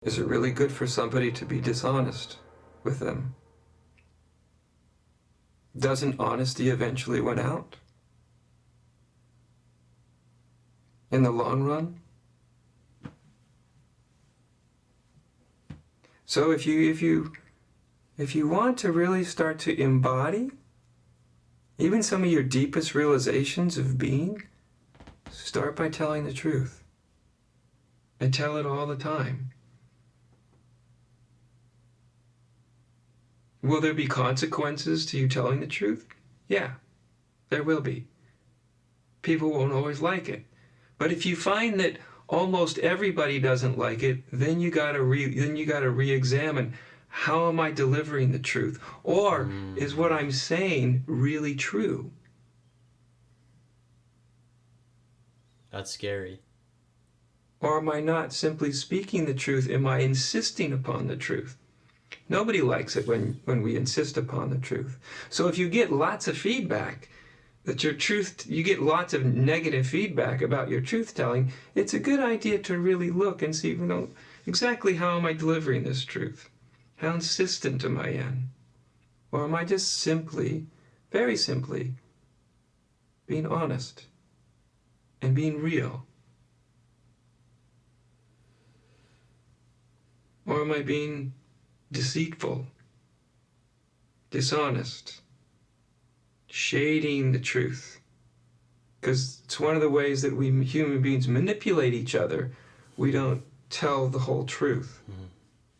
Is it really good for somebody to be dishonest with them? Doesn't honesty eventually win out? In the long run? So if you want to really start to embody even some of your deepest realizations of being, start by telling the truth. And tell it all the time. Will there be consequences to you telling the truth? Yeah, there will be. People won't always like it. But if you find that almost everybody doesn't like it, then you gotta re-examine, how am I delivering the truth? Or is what I'm saying really true? That's scary. Or am I not simply speaking the truth? Am I insisting upon the truth? Nobody likes it when we insist upon the truth. So if you get lots of feedback that your truth, you get lots of negative feedback about your truth telling, it's a good idea to really look and see, exactly how am I delivering this truth? How insistent am I in? Or am I just simply, very simply, being honest and being real? Or am I being deceitful, dishonest, shading the truth? Because it's one of the ways that we human beings manipulate each other. We don't tell the whole truth.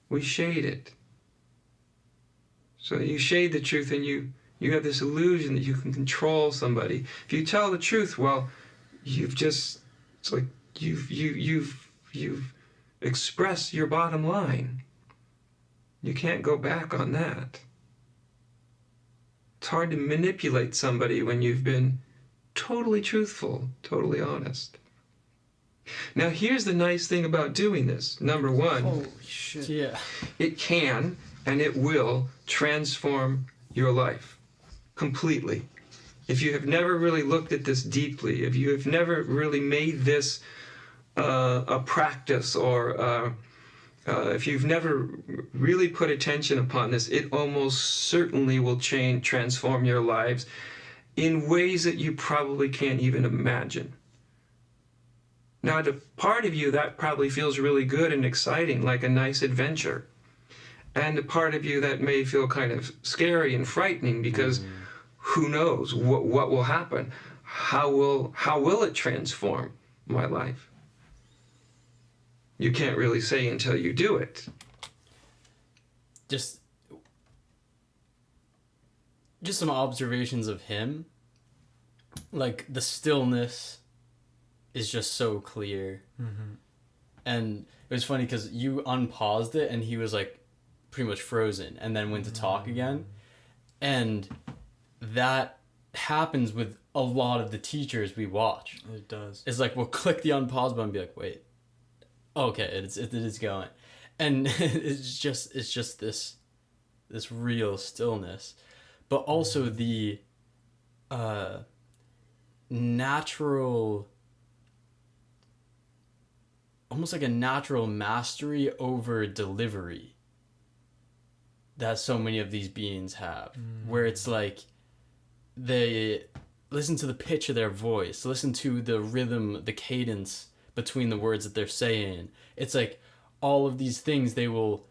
We shade it. So you shade the truth and you have this illusion that you can control somebody. If you tell the truth, well, it's like you've expressed your bottom line. You can't go back on that. It's hard to manipulate somebody when you've been totally truthful, totally honest. Now here's the nice thing about doing this. Number one, holy shit. Yeah. It can and it will transform your life completely. If you have never really looked at this deeply, if you have never really made this a practice, or if you've never really put attention upon this, it almost certainly will transform your lives in ways that you probably can't even imagine. Now, to part of you, that probably feels really good and exciting, like a nice adventure. And a part of you that may feel kind of scary and frightening, because who knows what will happen? How will it transform my life? You can't really say until you do it. Just some observations of him. Like, the stillness is just so clear. And it was funny because you unpaused it and he was like pretty much frozen and then went to talk again. And that happens with a lot of the teachers we watch. It does. It's like we'll click the unpause button and be like, wait, okay, it is going. And it's just this real stillness, but also the natural, almost like a natural mastery over delivery that so many of these beings have, where it's like they listen to the pitch of their voice, listen to the rhythm, the cadence between the words that they're saying. It's like all of these things, they will,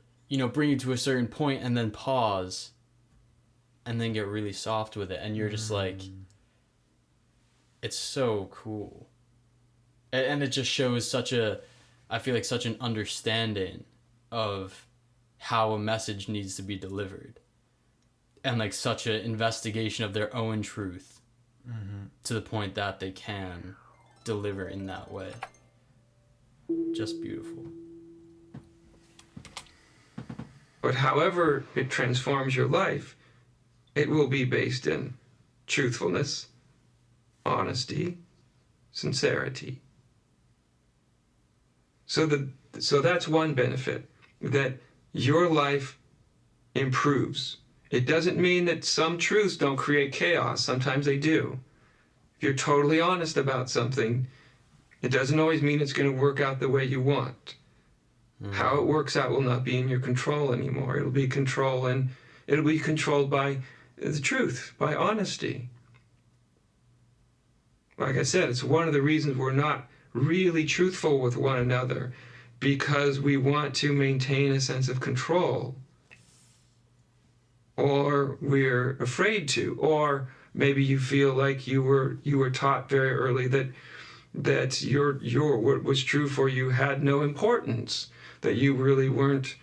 bring you to a certain point and then pause and then get really soft with it. And you're just like, it's so cool. And it just shows I feel like such an understanding of how a message needs to be delivered. And like such an investigation of their own truth to the point that they can deliver in that way. Just beautiful. But however it transforms your life, it will be based in truthfulness, honesty, sincerity. So that's one benefit, that your life improves. It doesn't mean that some truths don't create chaos. Sometimes they do. If you're totally honest about something, it doesn't always mean it's going to work out the way you want. How it works out will not be in your control anymore. It'll be controlled by the truth, by honesty. Like I said, it's one of the reasons we're not really truthful with one another, because we want to maintain a sense of control, or we're afraid to, or maybe you feel like you were taught very early that your what was true for you had no importance, that you really weren't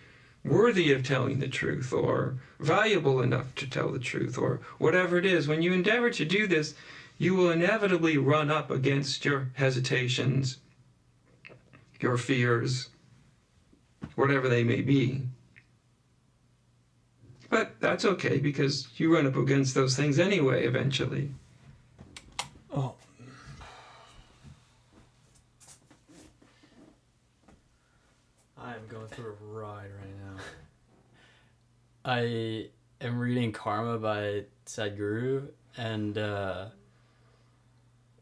worthy of telling the truth or valuable enough to tell the truth, or whatever it is. When you endeavor to do this, you will inevitably run up against your hesitations, your fears, whatever they may be. But that's okay, because you run up against those things anyway eventually. Oh. I'm going through a ride right now. I am reading Karma by Sadhguru, and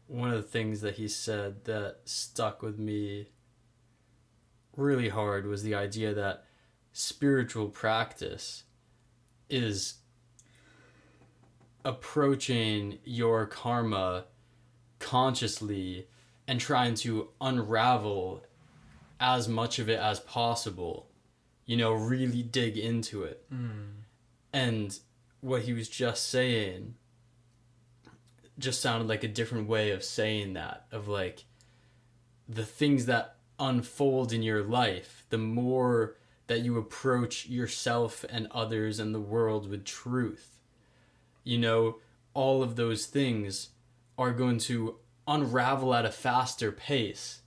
one of the things that he said that stuck with me really hard was the idea that spiritual practice is approaching your karma consciously and trying to unravel as much of it as possible, really dig into it. And what he was just saying just sounded like a different way of saying that, of like the things that unfold in your life, the more that you approach yourself and others and the world with truth, all of those things are going to unravel at a faster pace,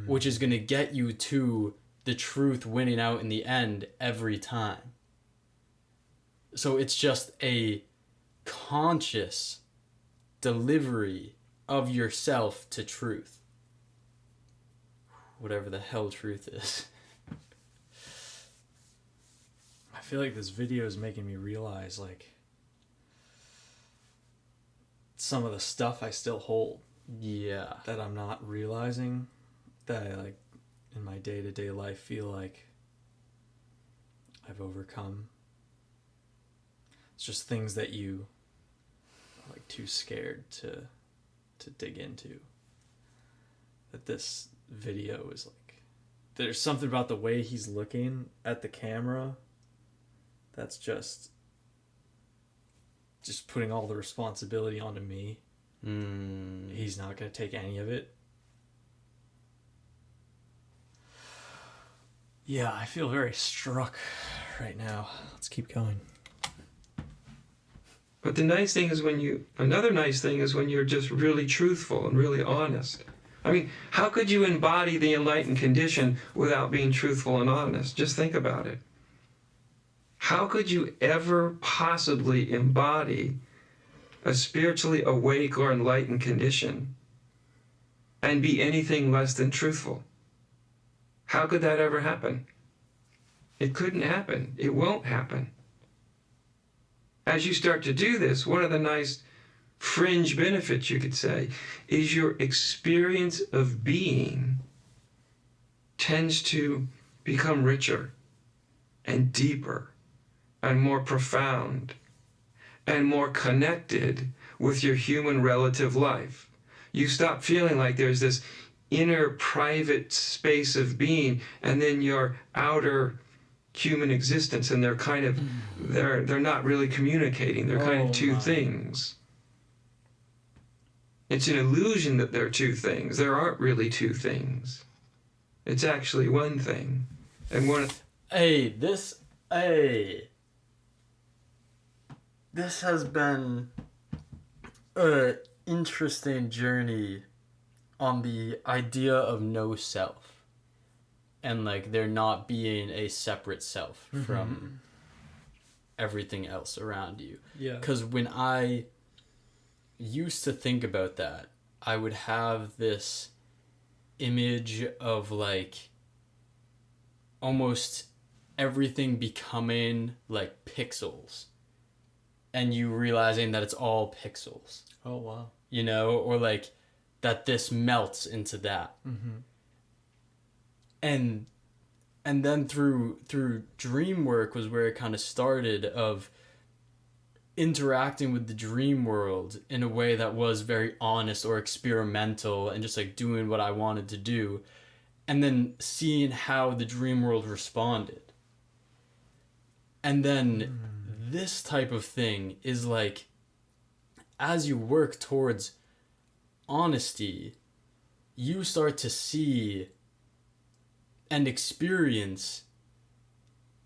which is going to get you to the truth winning out in the end every time. So it's just a conscious delivery of yourself to truth. Whatever the hell truth is. I feel like this video is making me realize, like, some of the stuff I still hold. Yeah. That I'm not realizing, that I, like, in my day-to-day life feel like I've overcome. It's just things that you are, like, too scared to dig into. That this video is like, there's something about the way he's looking at the camera that's just putting all the responsibility onto me. He's not going to take any of it. Yeah, I feel very struck right now. Let's keep going. But another nice thing is when you're just really truthful and really honest. I mean, how could you embody the enlightened condition without being truthful and honest? Just think about it. How could you ever possibly embody a spiritually awake or enlightened condition and be anything less than truthful? How could that ever happen? It couldn't happen. It won't happen. As you start to do this, one of the nice fringe benefits, you could say, is your experience of being tends to become richer and deeper and more profound and more connected with your human relative life. You stop feeling like there's this inner private space of being and then your outer human existence, and they're kind of they're not really communicating. They're kind of two things. It's an illusion that they're two things. There aren't really two things. It's actually one thing. And one This has been an interesting journey on the idea of no self. And like there not being a separate self from everything else around you. Yeah. Because when I used to think about that, I would have this image of like almost everything becoming like pixels. And you realizing that it's all pixels. Oh, wow. Or like that this melts into that. And And then through dream work was where it kind of started, of interacting with the dream world in a way that was very honest or experimental and just like doing what I wanted to do, and then seeing how the dream world responded. And then this type of thing is like, as you work towards honesty, you start to see and experience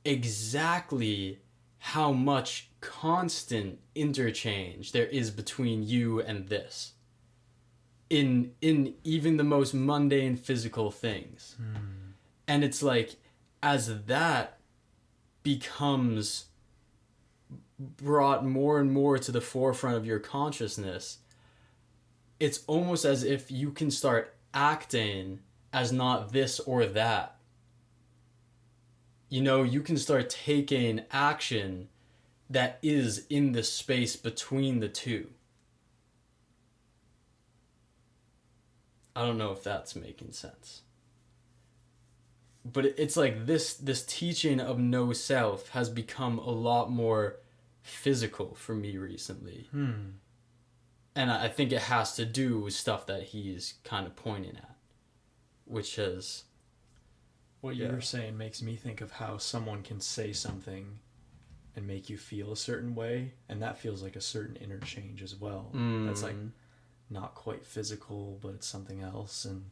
exactly how much constant interchange there is between you and this in even the most mundane physical things. And it's like, as that becomes brought more and more to the forefront of your consciousness, it's almost as if you can start acting as not this or that. You know, you can start taking action that is in the space between the two. I don't know if that's making sense. But it's like this teaching of no self has become a lot more physical for me recently. And I think it has to do with stuff that he's kind of pointing at, which is... What you were saying makes me think of how someone can say something and make you feel a certain way, and that feels like a certain interchange as well. That's like not quite physical, but it's something else. And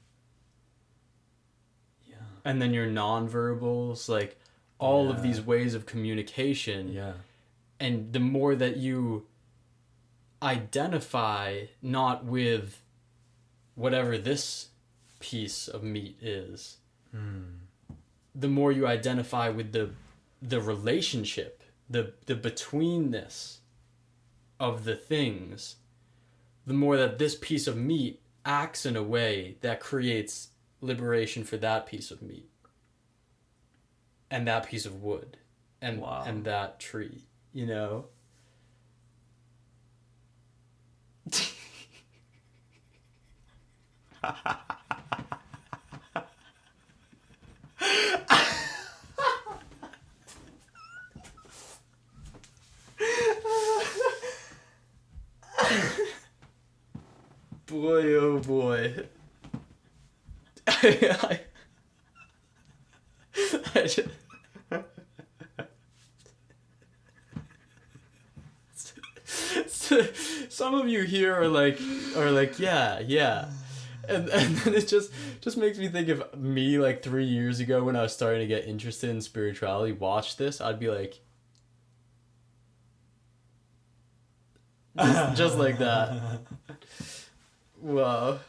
and then your nonverbals, like all of these ways of communication. And the more that you identify not with whatever this piece of meat is, the more you identify with the relationship, the betweenness of the things, the more that this piece of meat acts in a way that creates liberation for that piece of meat and that piece of wood and that tree, you know? Boy, oh boy. I just... Some of you here are like, yeah. And then it just makes me think of me like 3 years ago when I was starting to get interested in spirituality. Watch this, I'd be like, just like that. Wow.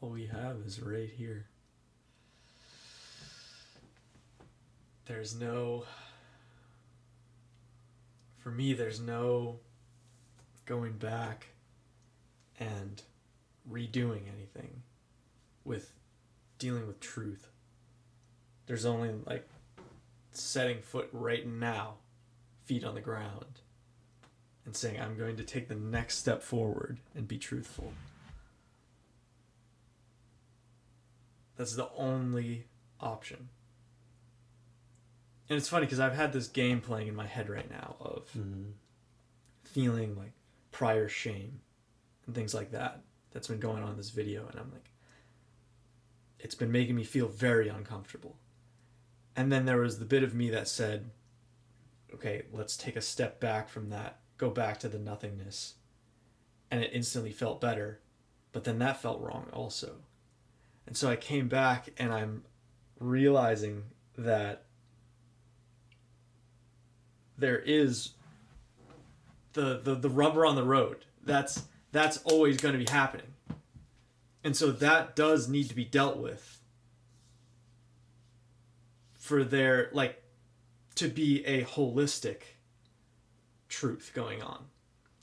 all we have is right here. There's no... For me, there's no going back and redoing anything with dealing with truth. There's only like setting foot right now, feet on the ground, and saying, I'm going to take the next step forward and be truthful. That's the only option. And it's funny because I've had this game playing in my head right now of feeling like prior shame and things like that. That's been going on in this video, and I'm like, it's been making me feel very uncomfortable. And then there was the bit of me that said, okay, let's take a step back from that, go back to the nothingness. And it instantly felt better, but then that felt wrong also. And so I came back and I'm realizing that there is the rubber on the road. That's always going to be happening. And so that does need to be dealt with for there, like, to be a holistic truth going on.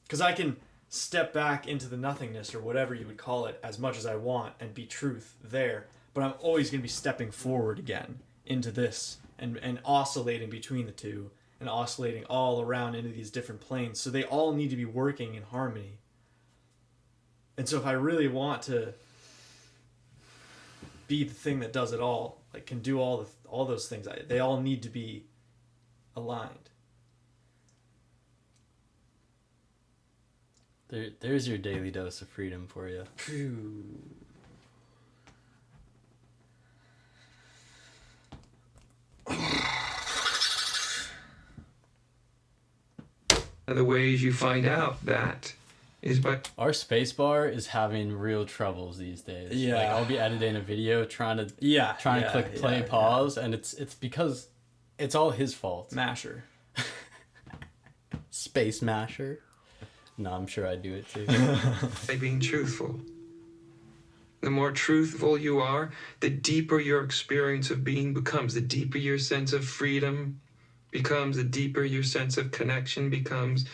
Because I can step back into the nothingness, or whatever you would call it, as much as I want and be truth there, but I'm always going to be stepping forward again into this and oscillating between the two and oscillating all around into these different planes. So they all need to be working in harmony. And so if I really want to be the thing that does it all, like can do all those things, they all need to be aligned. There's your daily dose of freedom for you. Phew. The ways you find out that is by Our space bar is having real troubles these days. Yeah. Like I'll be editing a video trying to click play pause, and it's because it's all his fault. Masher. Space masher. No, I'm sure I do it too. by being truthful. The more truthful you are, the deeper your experience of being becomes, the deeper your sense of freedom becomes, the deeper your sense of connection becomes,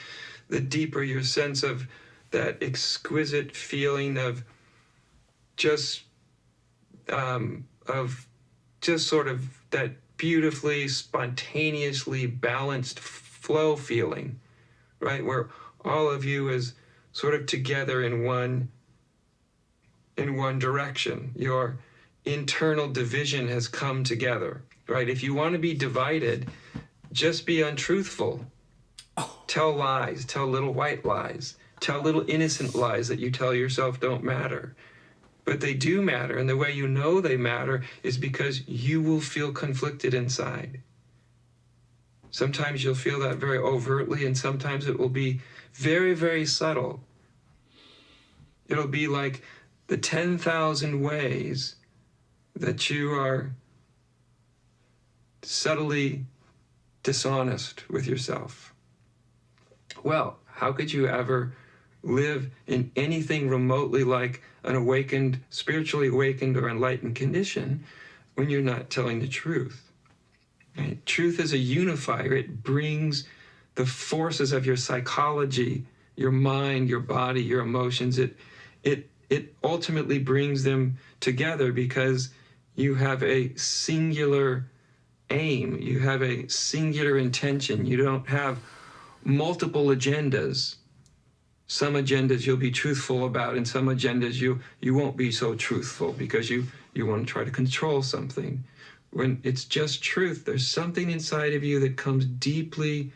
the deeper your sense of that exquisite feeling of just sort of that beautifully, spontaneously balanced flow feeling, right? Where all of you is sort of together in one direction. Your internal division has come together, right? If you want to be divided, just be untruthful. Tell lies, tell little white lies, tell little innocent lies that you tell yourself don't matter. But they do matter, and the way you know they matter is because you will feel conflicted inside. Sometimes you'll feel that very overtly, and sometimes it will be very, very subtle. It'll be like the 10,000 ways that you are subtly dishonest with yourself. Well, how could you ever live in anything remotely like an awakened, spiritually awakened or enlightened condition when you're not telling the truth? Right? Truth is a unifier. It brings the forces of your psychology, your mind, your body, your emotions. It ultimately brings them together because you have a singular aim. You have a singular intention. You don't have multiple agendas. Some agendas you'll be truthful about, and some agendas you won't be so truthful because you want to try to control something. When it's just truth, there's something inside of you that comes deeply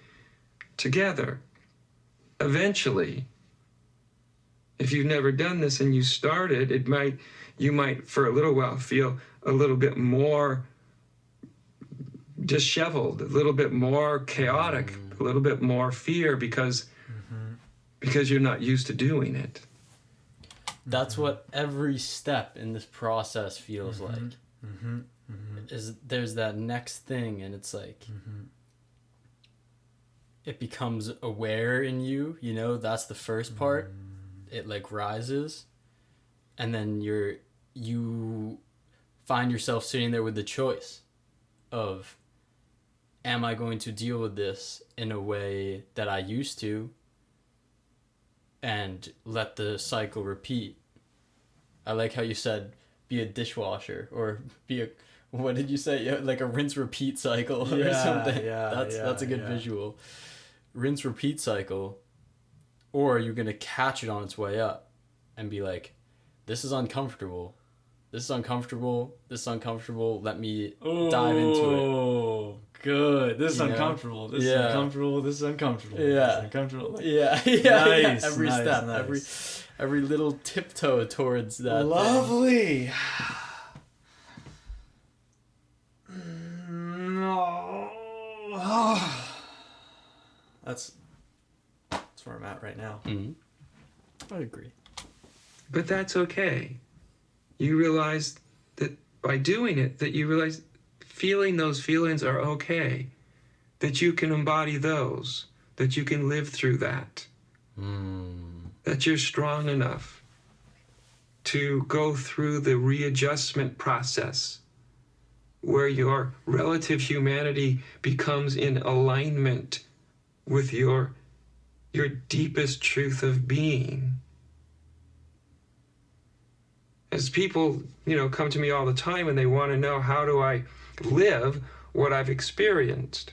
together. Eventually, if you've never done this and you started, you might for a little while feel a little bit more disheveled, a little bit more chaotic, a little bit more fear because you're not used to doing it. That's what every step in this process feels like. Is there's that next thing, and it's like it becomes aware in you, you know, that's the first part. It like rises, and then you find yourself sitting there with the choice of, am I going to deal with this in a way that I used to and let the cycle repeat? I like how you said be a dishwasher, or be a, what did you say? Yeah, like a rinse repeat cycle or something. That's a good visual. Rinse repeat cycle. Or you're going to catch it on its way up and be like, this is uncomfortable. This is uncomfortable. This is uncomfortable. Let me dive into it. Oh, good. This is uncomfortable. This is uncomfortable. This is uncomfortable. This is uncomfortable. Nice. Every nice, step. nice. Every little tiptoe towards that. Lovely. That's where I'm at right now. I agree. But that's okay. You realize that by doing it, that you realize feeling those feelings are okay, that you can embody those, that you can live through that, that you're strong enough to go through the readjustment process where your relative humanity becomes in alignment with your deepest truth of being. As people, come to me all the time and they want to know, how do I live what I've experienced?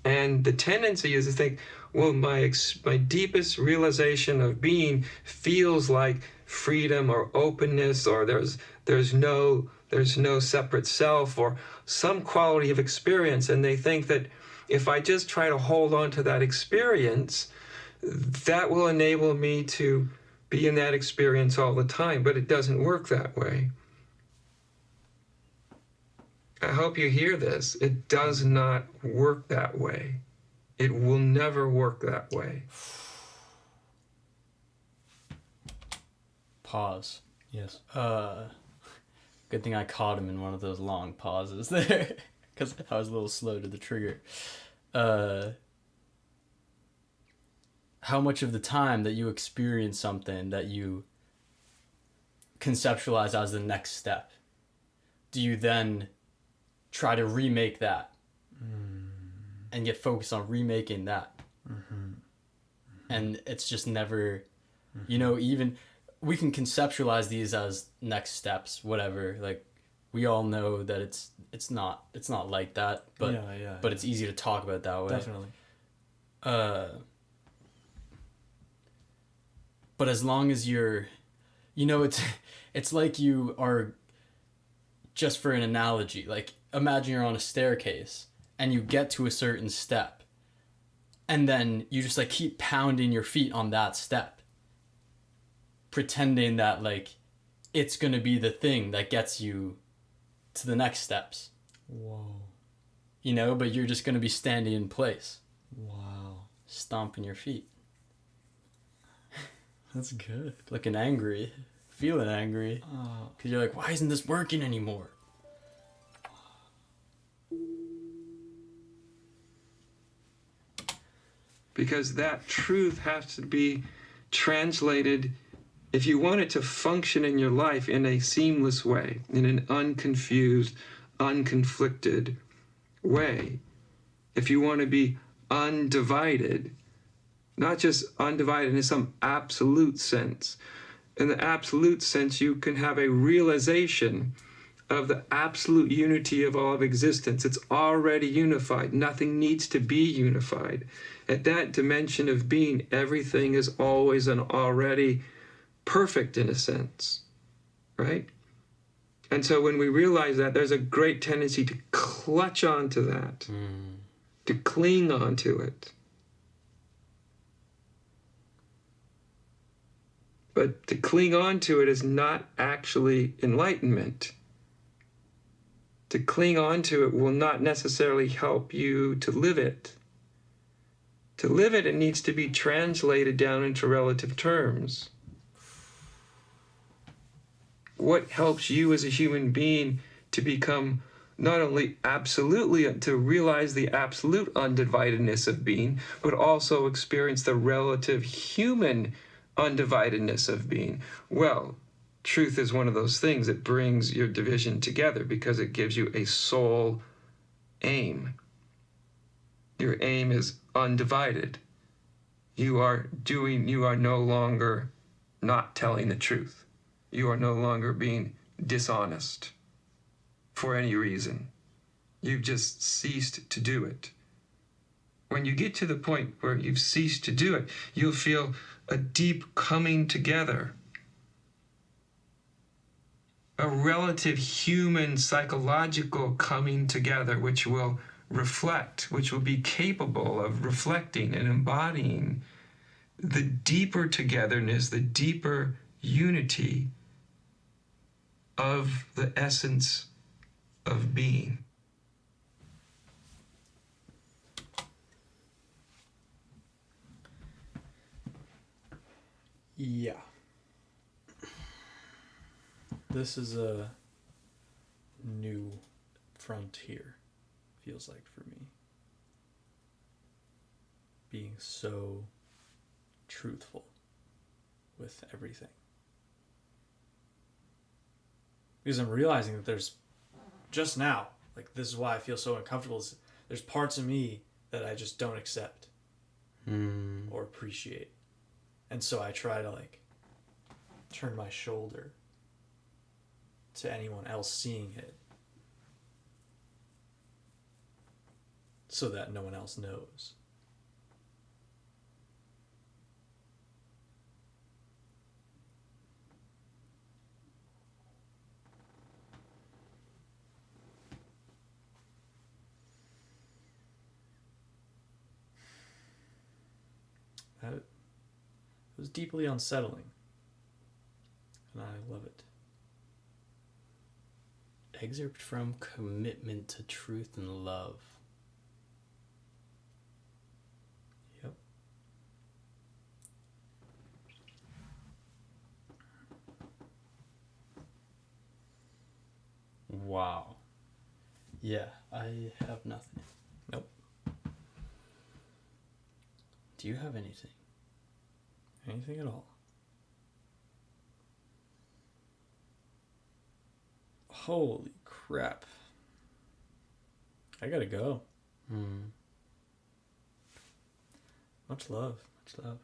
And the tendency is to think, well, my deepest realization of being feels like freedom or openness, or there's no separate self, or some quality of experience. And they think that if I just try to hold on to that experience, that will enable me to be in that experience all the time. But it doesn't work that way. I hope you hear this. It does not work that way. It will never work that way. Pause. Yes. Good thing I caught him in one of those long pauses there, because I was a little slow to the trigger. How much of the time that you experience something that you conceptualize as the next step, do you then try to remake that and get focused on remaking that? And it's just never, even we can conceptualize these as next steps, whatever. Like, we all know that it's not like that, but but it's easy to talk about that way. Definitely. But as long as you're, it's like you are, just for an analogy, like, imagine you're on a staircase and you get to a certain step, and then you just like keep pounding your feet on that step, pretending that like it's going to be the thing that gets you to the next steps. Whoa. But you're just going to be standing in place. Wow. Stomping your feet. That's good. Looking angry. Feeling angry. Because you're like, why isn't this working anymore? Because that truth has to be translated, if you want it to function in your life in a seamless way, in an unconfused, unconflicted way. If you want to be undivided, not just undivided in some absolute sense. In the absolute sense, you can have a realization of the absolute unity of all of existence. It's already unified. Nothing needs to be unified. At that dimension of being, everything is always and already perfect in a sense, right? And so when we realize that, there's a great tendency to clutch onto that, to cling onto it. But to cling on to it is not actually enlightenment. To cling on to it will not necessarily help you to live it. To live it, it needs to be translated down into relative terms. What helps you as a human being to become not only absolutely, to realize the absolute undividedness of being, but also experience the relative human undividedness of being? Well, truth is one of those things that brings your division together because it gives you a sole aim. Your aim is undivided. You are no longer not telling the truth. You are no longer being dishonest for any reason. You've just ceased to do it. When you get to the point where you've ceased to do it, you'll feel a deep coming together, a relative human psychological coming together, which will reflect, which will be capable of reflecting and embodying the deeper togetherness, the deeper unity of the essence of being. Yeah. This is a new frontier, feels like, for me. Being so truthful with everything. Because I'm realizing that there's, just now, like, this is why I feel so uncomfortable, is there's parts of me that I just don't accept or appreciate. And so I try to, like, turn my shoulder to anyone else seeing it. so that no one else knows. That was deeply unsettling, and I love it. Excerpt from Commitment to Truth and Love. Yep. Wow. Yeah, I have nothing. Nope. Do you have anything? Anything at all. Holy crap. I gotta go. Much love. Much love.